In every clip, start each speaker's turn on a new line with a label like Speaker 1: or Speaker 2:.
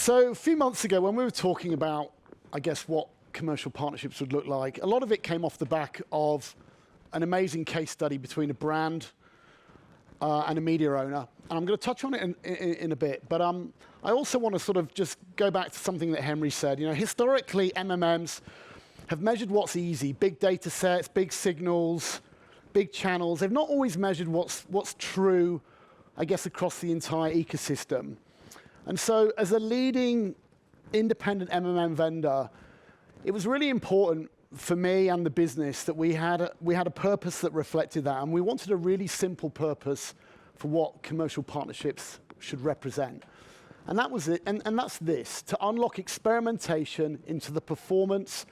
Speaker 1: So a few months ago, when we were talking about, I guess, what commercial partnerships would look like, a lot of it came off the back of an amazing case study between a brand and a media owner. And I'm going to touch on it in a bit, but I also want to sort of just go back to something that Henry said. You know, historically, MMMs have measured what's easy, big data sets, big signals, big channels. They've not always measured what's true, I guess, across the entire ecosystem. And so as a leading independent MMM vendor, it was really important for me and the business that we had a purpose that reflected that, and we wanted a really simple purpose for what commercial partnerships should represent. And that was it, and that's this: to unlock experimentation into the performance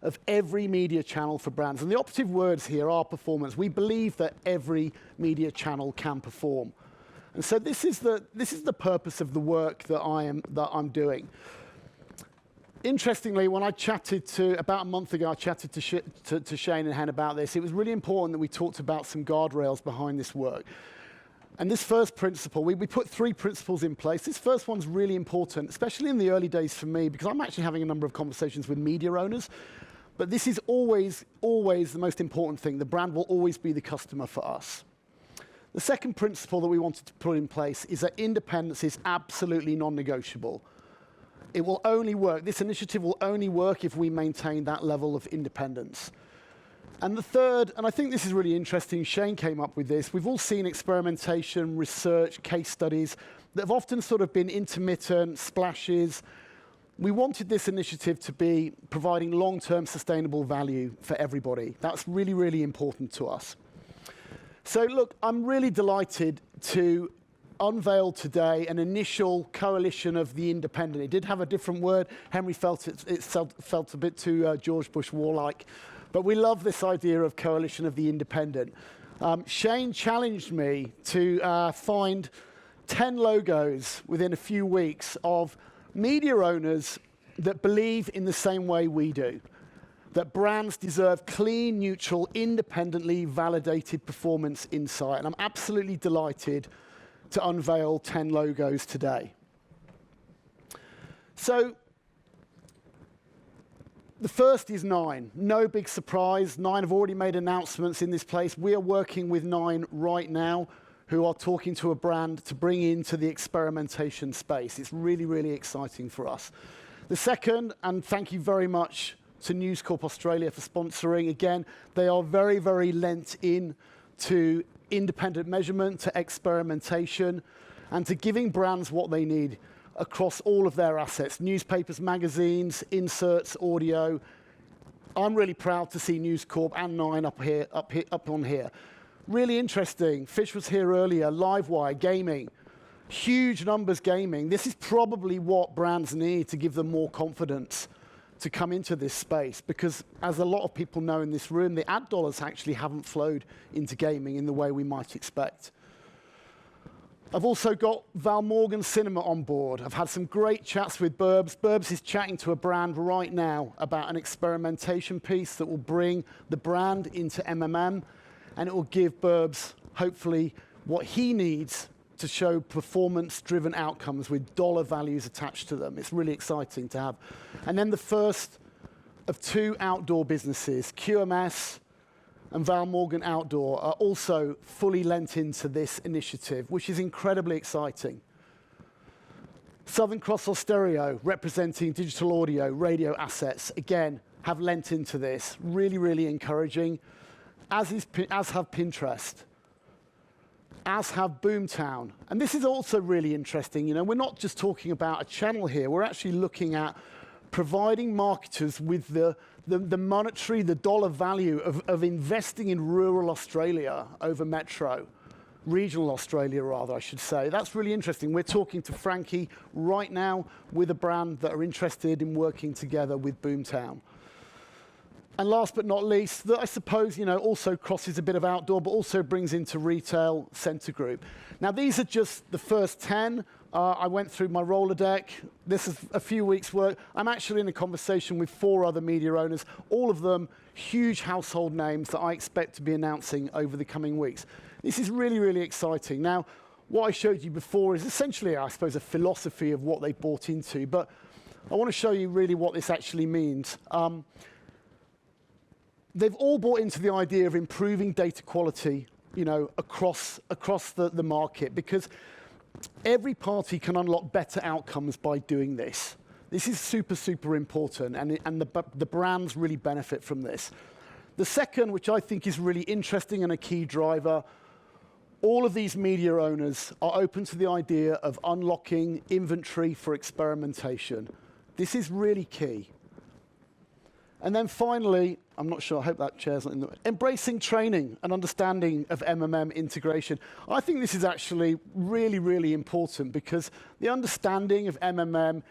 Speaker 1: of every media channel for brands. And the operative words here are performance. We believe that every media channel can perform. And so this is the purpose of the work that I'm doing. Interestingly, when I chatted about a month ago, I chatted to Shane and Hen about this. It was really important that we talked about some guardrails behind this work. And this first principle, we put 3 principles in place. This first one's really important, especially in the early days for me, because I'm actually having a number of conversations with media owners. But this is always the most important thing. The brand will always be the customer for us. The second principle that we wanted to put in place is that independence is absolutely non-negotiable. It will only work, this initiative will only work if we maintain that level of independence. And the third, and I think this is really interesting, Shane came up with this. We've all seen experimentation, research, case studies that have often sort of been intermittent, splashes. We wanted this initiative to be providing long-term sustainable value for everybody. That's really, really important to us. So look, I'm really delighted to unveil today an initial coalition of the independent. It did have a different word. Henry felt it felt a bit too George Bush war-like. But we love this idea of coalition of the independent. Shane challenged me to find 10 logos within a few weeks of media owners that believe in the same way we do, that brands deserve clean, neutral, independently validated performance insight. And I'm absolutely delighted to unveil 10 logos today. So the first is 9. No big surprise. 9 have already made announcements in this place. We are working with 9 right now who are talking to a brand to bring into the experimentation space. It's really, really exciting for us. The second, and thank you very much to News Corp Australia for sponsoring. Again, they are very, very lent in to independent measurement, to experimentation, and to giving brands what they need across all of their assets: newspapers, magazines, inserts, audio. I'm really proud to see News Corp and 9 up on here. Really interesting. Fish was here earlier. Livewire, gaming, huge numbers gaming. This is probably what brands need to give them more confidence to come into this space, because as a lot of people know in this room, the ad dollars actually haven't flowed into gaming in the way we might expect. I've also got Val Morgan Cinema on board. I've had some great chats with Burbs. Burbs is chatting to a brand right now about an experimentation piece that will bring the brand into MMM, and it will give Burbs, hopefully, what he needs to show performance-driven outcomes with dollar values attached to them. It's really exciting to have. And then the first of 2 outdoor businesses, QMS and Val Morgan Outdoor, are also fully lent into this initiative, which is incredibly exciting. Southern Cross Austereo, representing digital audio, radio assets, again, have lent into this. Really, really encouraging, as have Pinterest, as have Boomtown. And this is also really interesting. You know, we're not just talking about a channel here. We're actually looking at providing marketers with the monetary, the dollar value of investing in rural Australia over metro, regional Australia rather, I should say. That's really interesting. We're talking to Frankie right now with a brand that are interested in working together with Boomtown. And last but not least, that I suppose, you know, also crosses a bit of outdoor, but also brings into retail, Centre Group. Now, these are just the first 10. I went through my Rolodeck. This is a few weeks' work. I'm actually in a conversation with 4 other media owners, all of them huge household names that I expect to be announcing over the coming weeks. This is really, really exciting. Now, what I showed you before is essentially, I suppose, a philosophy of what they bought into. But I want to show you really what this actually means. They've all bought into the idea of improving data quality, across the market, because every party can unlock better outcomes by doing this. This is super, super important, and the brands really benefit from this. The second, which I think is really interesting and a key driver, all of these media owners are open to the idea of unlocking inventory for experimentation. This is really key. And then finally, I'm not sure, I hope that chair's not in the way, embracing training and understanding of M&M integration. I think this is actually really, really important, because the understanding of M&M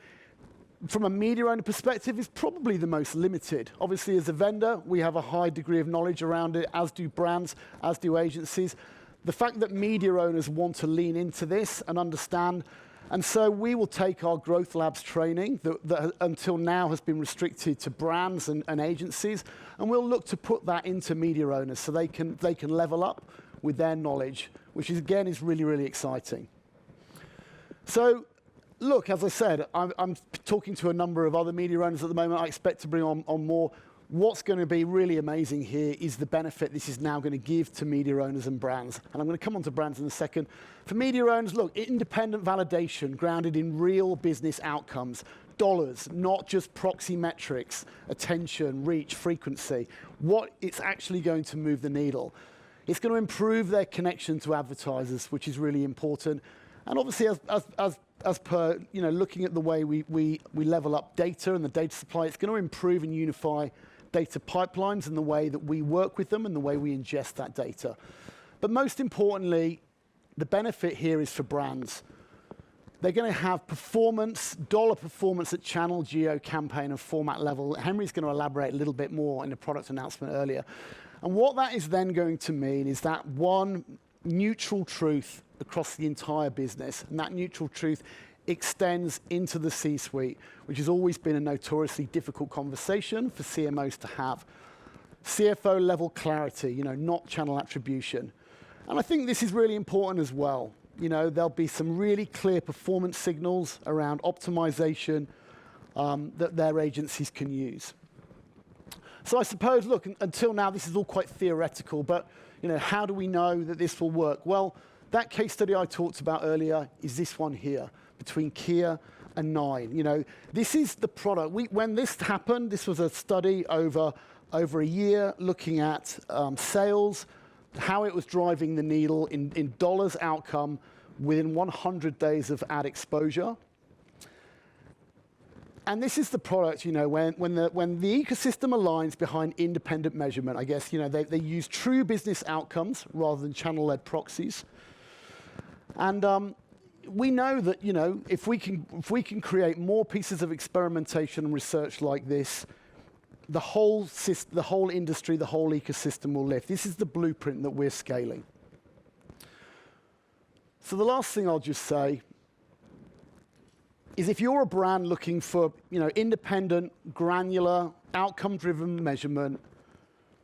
Speaker 1: from a media owner perspective is probably the most limited. Obviously, as a vendor, we have a high degree of knowledge around it, as do brands, as do agencies. The fact that media owners want to lean into this and understand, and so we will take our Growth Labs training that until now has been restricted to brands and agencies, and we'll look to put that into media owners so they can level up with their knowledge, which is, again, is really, really exciting. So, look, as I said, I'm talking to a number of other media owners at the moment. I expect to bring on more. What's going to be really amazing here is the benefit this is now going to give to media owners and brands. And I'm going to come on to brands in a second. For media owners, look, independent validation grounded in real business outcomes, dollars, not just proxy metrics, attention, reach, frequency. What it's actually going to move the needle. It's going to improve their connection to advertisers, which is really important. And obviously, as per looking at the way we level up data and the data supply, it's going to improve and unify data pipelines and the way that we work with them and the way we ingest that data. But most importantly, the benefit here is for brands. They're going to have performance, dollar performance at channel, geo, campaign, and format level. Henry's going to elaborate a little bit more in the product announcement earlier. And what that is then going to mean is that one neutral truth across the entire business, and that neutral truth extends into the C-suite, which has always been a notoriously difficult conversation for CMOs to have. CFO level clarity, not channel attribution. And I think this is really important as well. There'll be some really clear performance signals around optimization that their agencies can use. So I suppose, look, until now, this is all quite theoretical, but how do we know that this will work? Well, that case study I talked about earlier is this one here, between Kia and 9. This is the product. When this happened, this was a study over a year looking at sales, how it was driving the needle in dollars outcome within 100 days of ad exposure. And this is the product, when the ecosystem aligns behind independent measurement. I guess, they use true business outcomes rather than channel-led proxies. And we know that, if we can create more pieces of experimentation and research like this, the whole industry, the whole ecosystem will lift. This is the blueprint that we're scaling. So the last thing I'll just say is, if you're a brand looking for, independent, granular, outcome-driven measurement,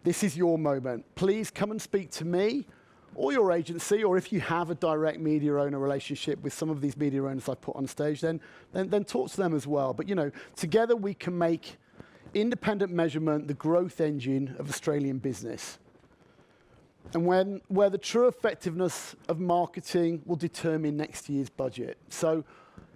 Speaker 1: this is your moment. Please come and speak to me or your agency, or if you have a direct media owner relationship with some of these media owners I put on stage, then talk to them as well. But together we can make independent measurement the growth engine of Australian business, and where the true effectiveness of marketing will determine next year's budget. So,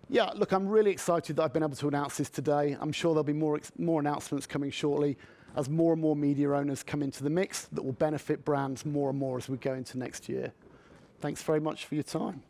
Speaker 1: yeah, look, I'm really excited that I've been able to announce this today. I'm sure there'll be more announcements coming shortly, as more and more media owners come into the mix that will benefit brands more and more as we go into next year. Thanks very much for your time.